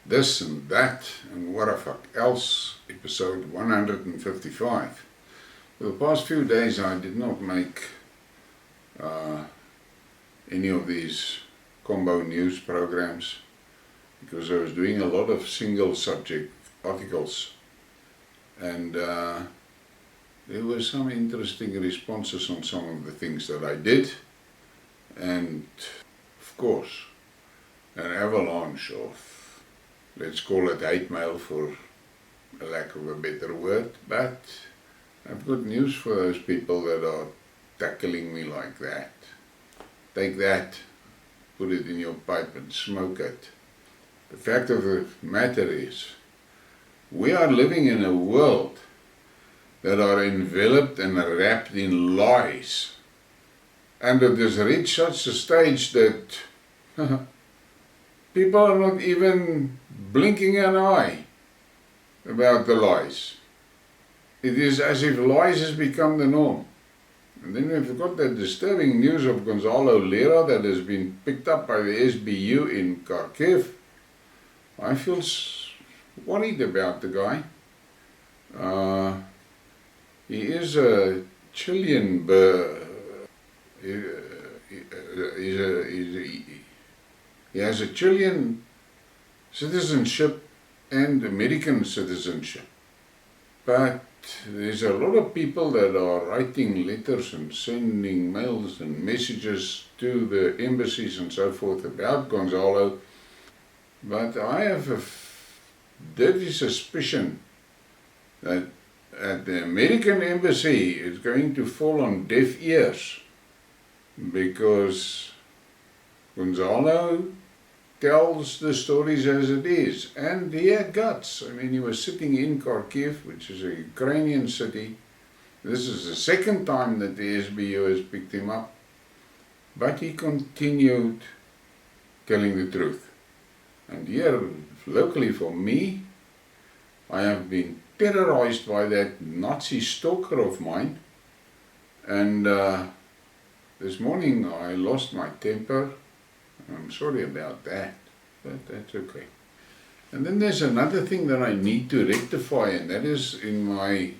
this and that and what the fuck else, episode 155. For the past few days I did not make any of these combo news programs because I was doing a lot of single subject articles, and there were some interesting responses on some of the things that I did, and of course an avalanche of, let's call it hate mail for a lack of a better word, but I've got news for those people that are tackling me like that. Take that, put it in your pipe and smoke it. The fact of the matter is, we are living in a world that are enveloped and wrapped in lies, and it has reached such a stage that people are not even blinking an eye about the lies. It is as if lies has become the norm. And then we've got that disturbing news of Gonzalo Lira that has been picked up by the SBU in Kharkiv. I feel worried about the guy. He is a Chilean, he has a Chilean citizenship and American citizenship. But there's a lot of people that are writing letters and sending mails and messages to the embassies and so forth about Gonzalo. But I have a dirty suspicion that at the American embassy is going to fall on deaf ears, because Gonzalo tells the stories as it is, and he had guts. I mean, he was sitting in Kharkiv, which is a Ukrainian city. This is the second time that the SBU has picked him up, but he continued telling the truth. And here, locally for me, I have been terrorized by that Nazi stalker of mine, and this morning I lost my temper. I'm sorry about that, but that's okay. And then there's another thing that I need to rectify, and that is in my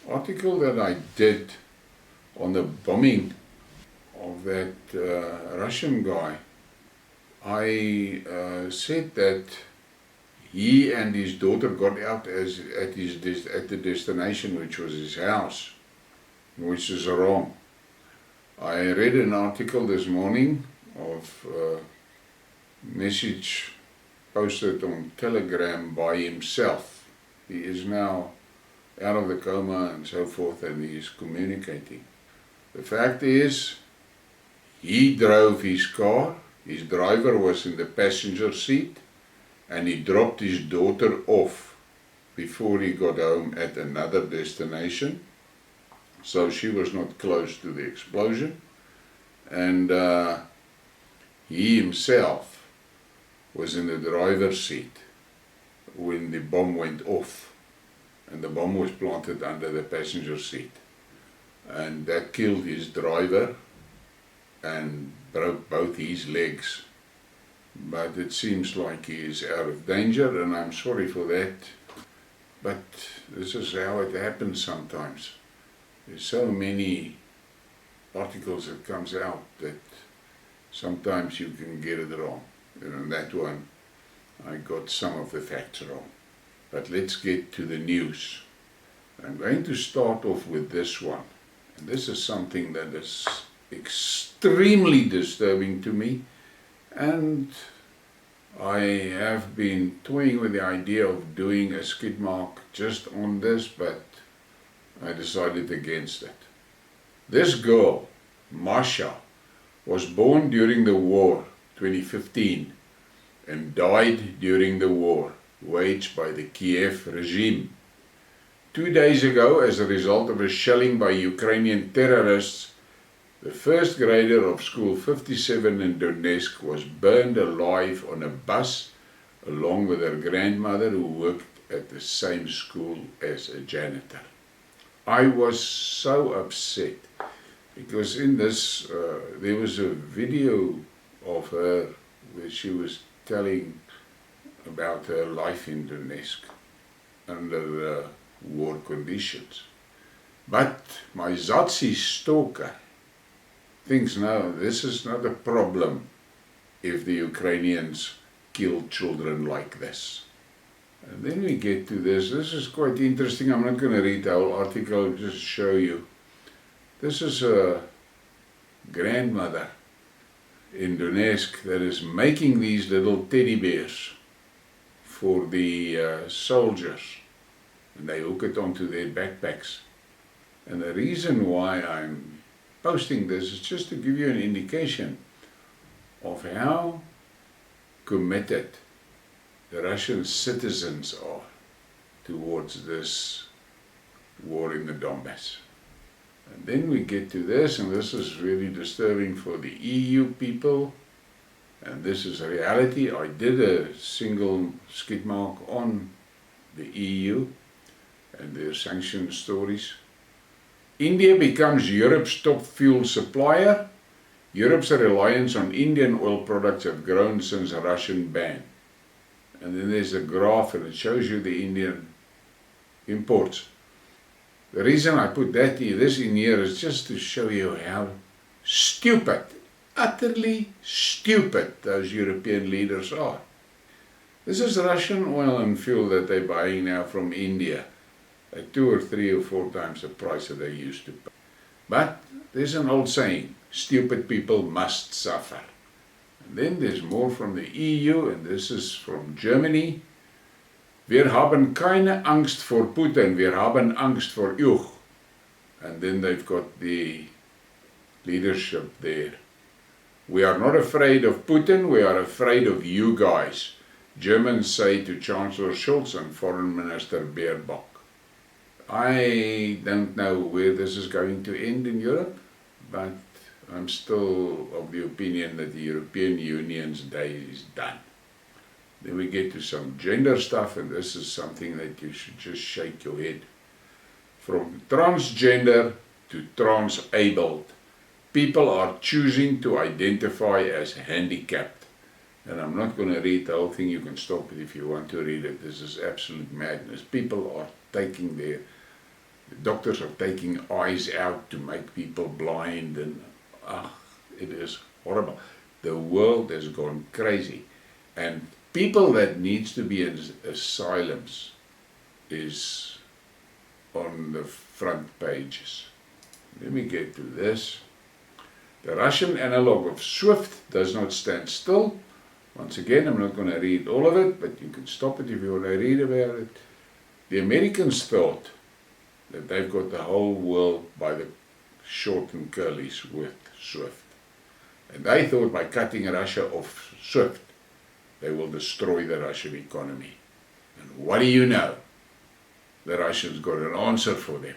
article that I did on the bombing of that Russian guy. I said that he and his daughter got out at the destination, which was his house, which is wrong. I read an article this morning of a message posted on Telegram by himself. He is now out of the coma and so forth, and he is communicating. The fact is, he drove his car, his driver was in the passenger seat, and he dropped his daughter off before he got home at another destination, so she was not close to the explosion, and he himself was in the driver's seat when the bomb went off, and the bomb was planted under the passenger seat, and that killed his driver and broke both his legs. But it seems like he is out of danger, and I'm sorry for that, but this is how it happens sometimes. There's so many articles that comes out that sometimes you can get it wrong. And on that one, I got some of the facts wrong. But let's get to the news. I'm going to start off with this one. And this is something that is extremely disturbing to me. And I have been toying with the idea of doing a Skidmark just on this, but I decided against it. This girl, Masha, was born during the war, 2015, and died during the war, waged by the Kiev regime. 2 days ago, as a result of a shelling by Ukrainian terrorists, the first grader of school 57 in Donetsk was burned alive on a bus along with her grandmother, who worked at the same school as a janitor. I was so upset because in this, there was a video of her where she was telling about her life in Donetsk under war conditions. But my Zazi stalker thinks, no, this is not a problem if the Ukrainians kill children like this. And then we get to this. This is quite interesting. I'm not going to read the whole article, I'll just show you. This is a grandmother in Donetsk that is making these little teddy bears for the soldiers. And they hook it onto their backpacks. And the reason why I'm posting this is just to give you an indication of how committed the Russian citizens are towards this war in the Donbass. And then we get to this, and this is really disturbing for the EU people, and this is reality. I did a single Skidmark on the EU and their sanction stories. India becomes Europe's top fuel supplier. Europe's reliance on Indian oil products have grown since the Russian ban. And then there's a graph and it shows you the Indian imports. The reason I put this in here is just to show you how stupid, utterly stupid those European leaders are. This is Russian oil and fuel that they're buying now from India at 2 or 3 or 4 times the price that they used to pay. But there's an old saying, stupid people must suffer. And then there's more from the EU, and this is from Germany. Wir haben keine Angst vor Putin, wir haben Angst vor euch. And then they've got the leadership there. We are not afraid of Putin, we are afraid of you guys. Germans say to Chancellor Scholz and Foreign Minister Baerbock. I don't know where this is going to end in Europe, but I'm still of the opinion that the European Union's day is done. Then we get to some gender stuff, and this is something that you should just shake your head. From transgender to transabled, people are choosing to identify as handicapped. And I'm not going to read the whole thing, you can stop it if you want to read it. This is absolute madness. People are taking the doctors are taking eyes out to make people blind, and it is horrible. The world has gone crazy, and people that needs to be in asylums is on the front pages. Let me get to this. The Russian analog of SWIFT does not stand still. Once again, I'm not going to read all of it, but you can stop it if you want to read about it. The Americans thought that they've got the whole world by the short and curlies with SWIFT. And they thought by cutting Russia off SWIFT, they will destroy the Russian economy. And what do you know? The Russians got an answer for them.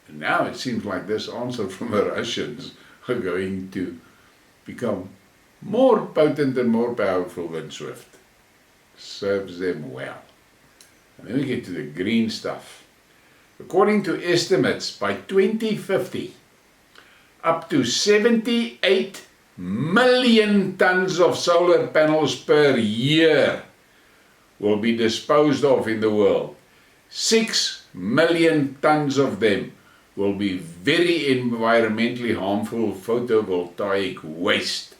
And now it seems like this answer from the Russians are going to become more potent and more powerful than SWIFT. Serves them well. And then we get to the green stuff. According to estimates, by 2050, up to 78 million tons of solar panels per year will be disposed of in the world. 6 million tons of them will be very environmentally harmful photovoltaic waste.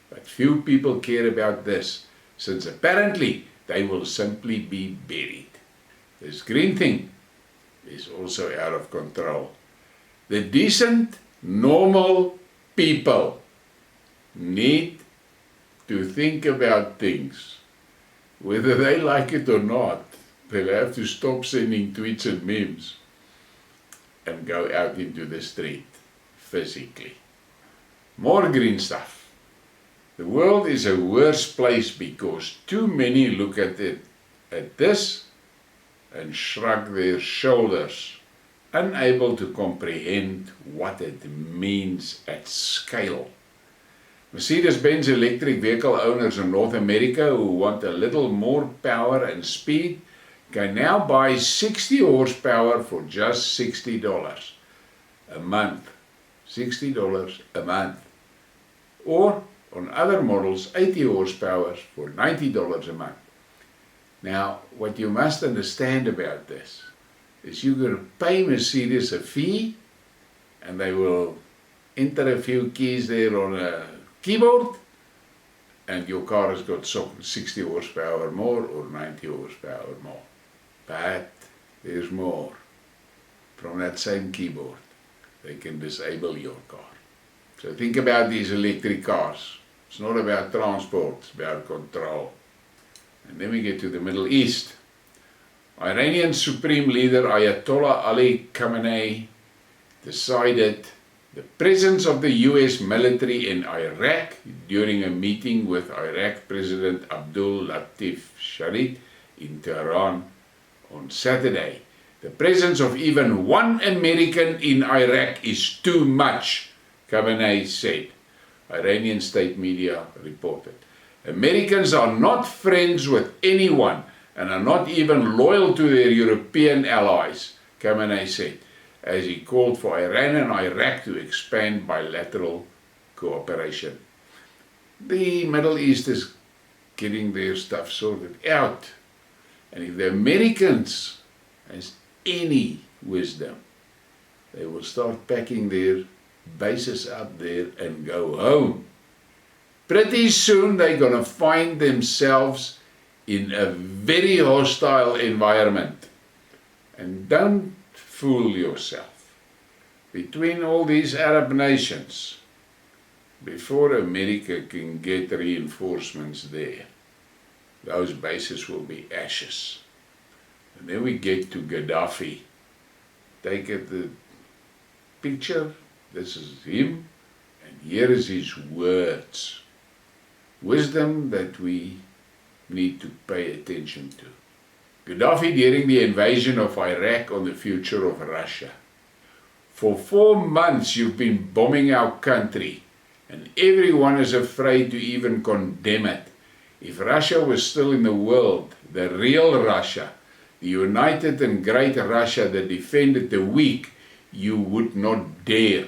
But few people care about this, since apparently they will simply be buried. This green thing is also out of control. The decent, normal people need to think about things. Whether they like it or not, they'll have to stop sending tweets and memes and go out into the street physically. More green stuff. The world is a worse place because too many look at this and shrug their shoulders, unable to comprehend what it means at scale. Mercedes-Benz electric vehicle owners in North America who want a little more power and speed can now buy 60 horsepower for just $60 a month. $60 a month. Or on other models, 80 horsepower for $90 a month. Now, what you must understand about this is you're going to pay Mercedes a fee, and they will enter a few keys there on a keyboard, and your car has got 60 horsepower more or 90 horsepower more. But there's more. From that same keyboard, they can disable your car. So think about these electric cars. It's not about transport, it's about control. And then we get to the Middle East. Iranian Supreme Leader Ayatollah Ali Khamenei decided the presence of the US military in Iraq during a meeting with Iraq President Abdul Latif Sharif in Tehran on Saturday. The presence of even one American in Iraq is too much, Khamenei said, Iranian state media reported. Americans are not friends with anyone and are not even loyal to their European allies, Khamenei said, as he called for Iran and Iraq to expand bilateral cooperation. The Middle East is getting their stuff sorted out. And if the Americans has any wisdom, they will start packing their bases up there and go home. Pretty soon they're going to find themselves in a very hostile environment. And don't fool yourself. Between all these Arab nations, before America can get reinforcements there, those bases will be ashes. And then we get to Gaddafi. Take the picture. This is him. And here is his words. Wisdom that we need to pay attention to. Gaddafi during the invasion of Iraq on the future of Russia. For 4 months you've been bombing our country, and everyone is afraid to even condemn it. If Russia was still in the world, the real Russia, the united and great Russia that defended the weak, you would not dare.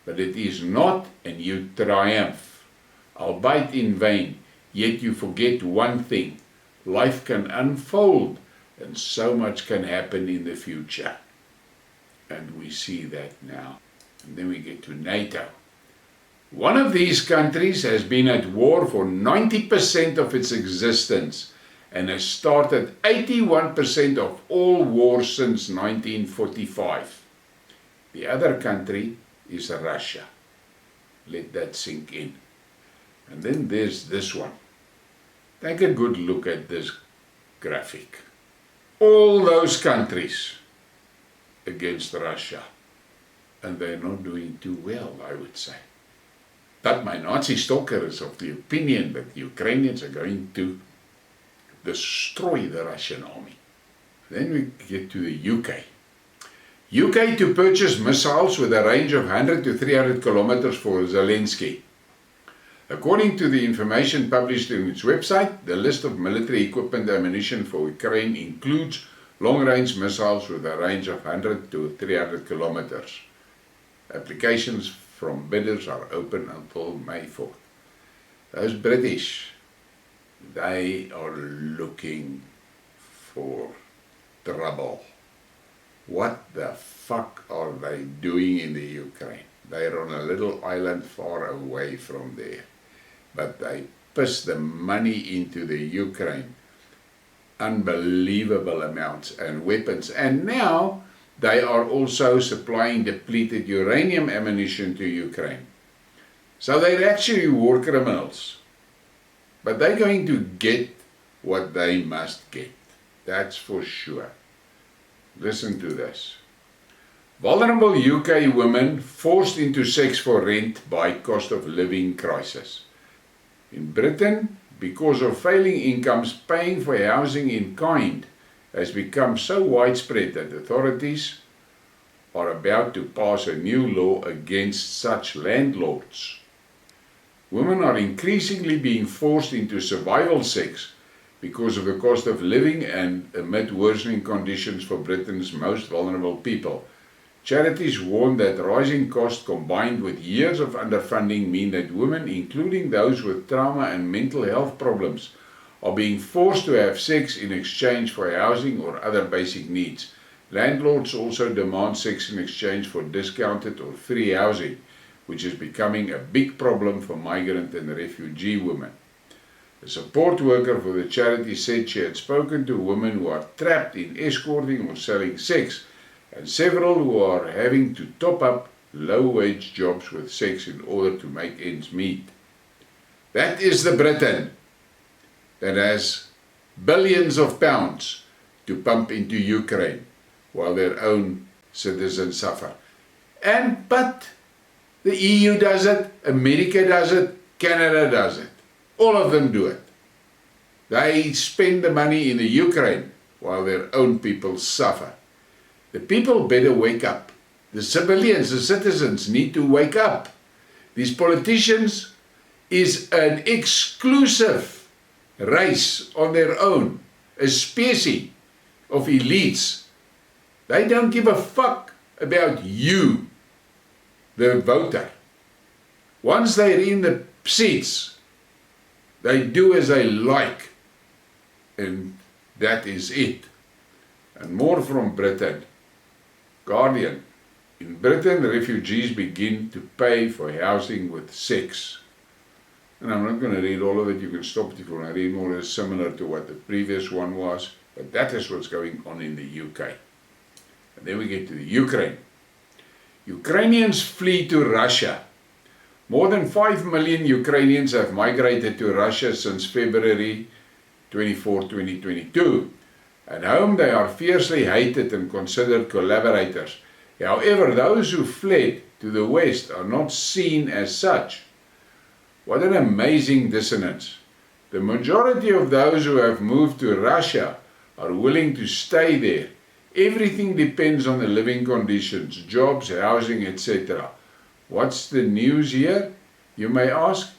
But it is not, and you triumph. Albeit in vain, yet you forget one thing. Life can unfold, and so much can happen in the future. And we see that now. And then we get to NATO. One of these countries has been at war for 90% of its existence and has started 81% of all wars since 1945. The other country is Russia. Let that sink in. And then there's this one. Take a good look at this graphic. All those countries against Russia. And they're not doing too well, I would say. But my Nazi stalker is of the opinion that the Ukrainians are going to destroy the Russian army. Then we get to the UK. UK to purchase missiles with a range of 100 to 300 kilometers for Zelensky. According to the information published on its website, the list of military equipment and ammunition for Ukraine includes long-range missiles with a range of 100 to 300 kilometers. Applications from bidders are open until May 4th. Those British, they are looking for trouble. What the fuck are they doing in the Ukraine? They're on a little island far away from there. But they piss the money into the Ukraine. Unbelievable amounts and weapons. And now they are also supplying depleted uranium ammunition to Ukraine. So they're actually war criminals. But they're going to get what they must get. That's for sure. Listen to this. Vulnerable UK women forced into sex for rent by cost of living crisis. In Britain, because of failing incomes, paying for housing in kind has become so widespread that authorities are about to pass a new law against such landlords. Women are increasingly being forced into survival sex because of the cost of living and amid worsening conditions for Britain's most vulnerable people. Charities warn that rising costs combined with years of underfunding mean that women, including those with trauma and mental health problems, are being forced to have sex in exchange for housing or other basic needs. Landlords also demand sex in exchange for discounted or free housing, which is becoming a big problem for migrant and refugee women. A support worker for the charity said she had spoken to women who are trapped in escorting or selling sex, and several who are having to top up low-wage jobs with sex in order to make ends meet. That is the Britain that has billions of pounds to pump into Ukraine while their own citizens suffer. But the EU does it, America does it, Canada does it. All of them do it. They spend the money in the Ukraine while their own people suffer. The people better wake up. The civilians, the citizens need to wake up. These politicians is an exclusive race on their own, a species of elites. They don't give a fuck about you, the voter. Once they're in the seats, they do as they like, and that is it. And more from Britain. Guardian. In Britain, refugees begin to pay for housing with sex. And I'm not going to read all of it. You can stop it if you want to read more. It's similar to what the previous one was. But that is what's going on in the UK. And then we get to the Ukraine. Ukrainians flee to Russia. More than 5 million Ukrainians have migrated to Russia since February 24, 2022. At home they are fiercely hated and considered collaborators. However, those who fled to the West are not seen as such. What an amazing dissonance. The majority of those who have moved to Russia are willing to stay there. Everything depends on the living conditions, jobs, housing, etc. What's the news here? You may ask.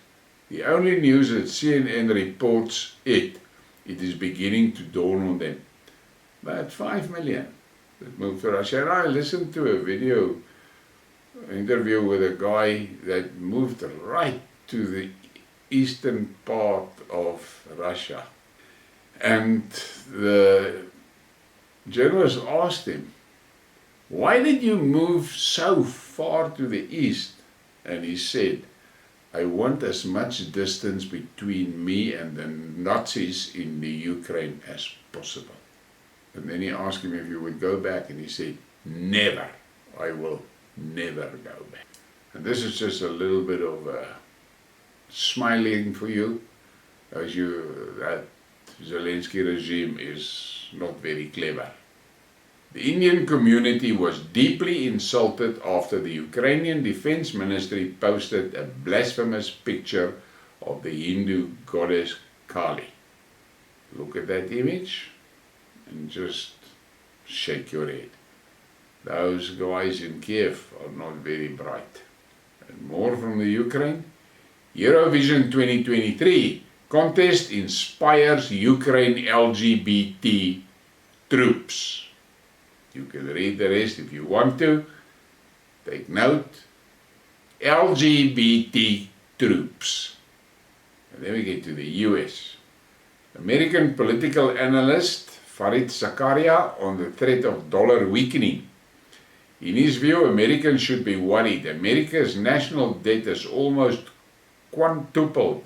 The only news that CNN reports it is beginning to dawn on them. But 5 million that moved to Russia. And I listened to a interview with a guy that moved right to the eastern part of Russia. And the journalist asked him, why did you move so far to the east? And he said, I want as much distance between me and the Nazis in the Ukraine as possible. And then he asked him if he would go back, and he said, never. I will never go back. And this is just a little bit of smiling for you, as that Zelensky regime is not very clever. The Indian community was deeply insulted after the Ukrainian Defense Ministry posted a blasphemous picture of the Hindu goddess Kali. Look at that image and just shake your head. Those guys in Kiev are not very bright. And more from the Ukraine. Eurovision 2023 contest inspires Ukraine LGBT troops. You can read the rest if you want to. Take note. LGBT troops. And then we get to the US. American political analyst Farid Zakaria on the threat of dollar weakening. In his view, Americans should be worried. America's national debt has almost quintupled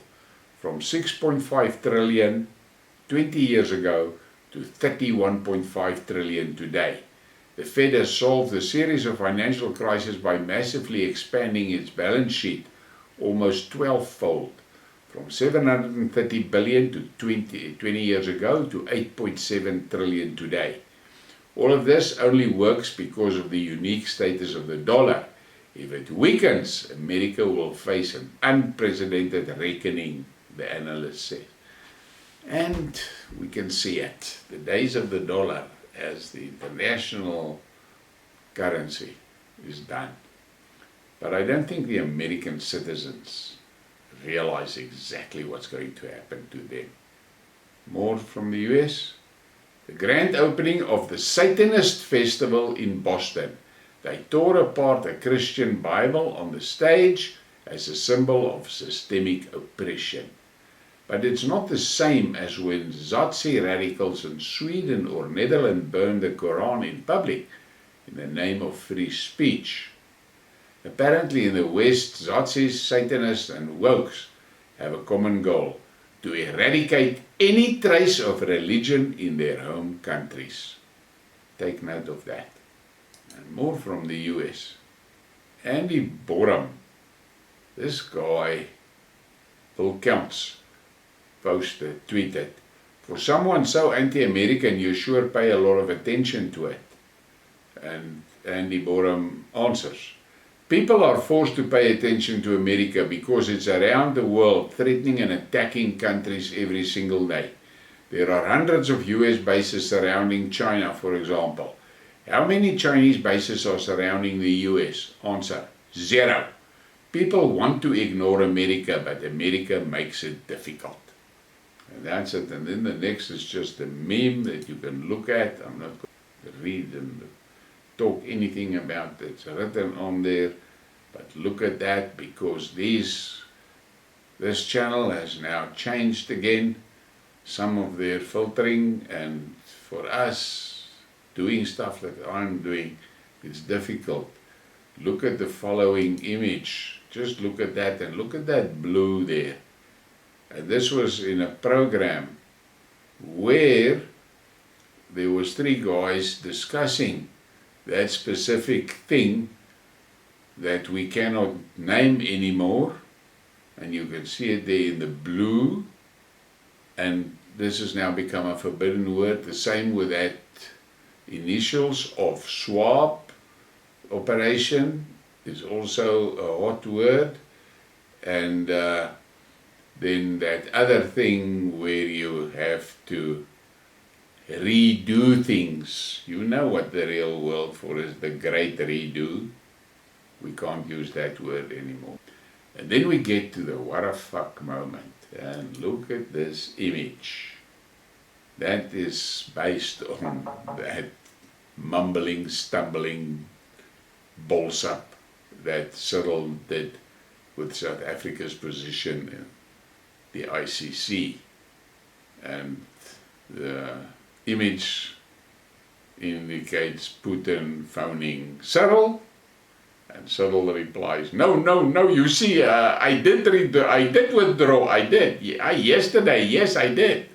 from 6.5 trillion 20 years ago to 31.5 trillion today. The Fed has solved a series of financial crises by massively expanding its balance sheet almost 12-fold, from 730 billion to 20 years ago to 8.7 trillion today. All of this only works because of the unique status of the dollar. If it weakens, America will face an unprecedented reckoning, the analyst said. And we can see it. The days of the dollar as the international currency is done. But I don't think the American citizens realize exactly what's going to happen to them. More from the US. The grand opening of the Satanist Festival in Boston. They tore apart a Christian Bible on the stage as a symbol of systemic oppression. But it's not the same as when Nazi radicals in Sweden or Netherlands burned the Quran in public in the name of free speech. Apparently in the West, Nazis, Satanists and wokes have a common goal: to eradicate any trace of religion in their home countries. Take note of that. And more from the US. Andy Borum, this guy, Bill Counts, tweeted, "For someone so anti-American, you sure pay a lot of attention to it." And Andy Borum answers, "People are forced to pay attention to America because it's around the world threatening and attacking countries every single day. There are hundreds of US bases surrounding China, for example. How many Chinese bases are surrounding the US? Answer, 0. People want to ignore America, but America makes it difficult." And that's it. And then the next is just a meme that you can look at. I'm not going to read and talk anything about it. It's written on there. But look at that, because this channel has now changed again. Some of their filtering, and for us doing stuff that I'm doing, it's difficult. Look at the following image. Just look at that, and look at that blue there. And this was in a program where there was 3 guys discussing that specific thing that we cannot name anymore, and you can see it there in the blue, and this has now become a forbidden word. The same with that initials of swab operation is also a hot word, and then that other thing where you have to redo things. You know what the real word for is, the great redo. We can't use that word anymore. And then we get to the what the fuck moment. And look at this image. That is based on that mumbling, stumbling bullsup that Cyril did with South Africa's position in the ICC. And the image indicates Putin phoning Cyril, and Cyril replies, no, you see, I did withdraw, I did, yesterday, yes I did.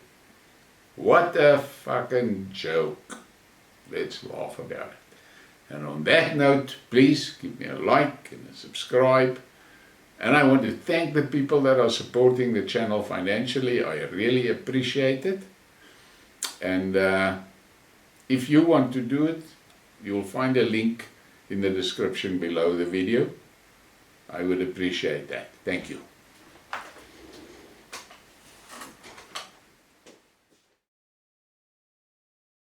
What a fucking joke. Let's laugh about it. And on that note, please give me a like and a subscribe. And I want to thank the people that are supporting the channel financially. I really appreciate it. And if you want to do it, you'll find a link in the description below the video. I would appreciate that. Thank you.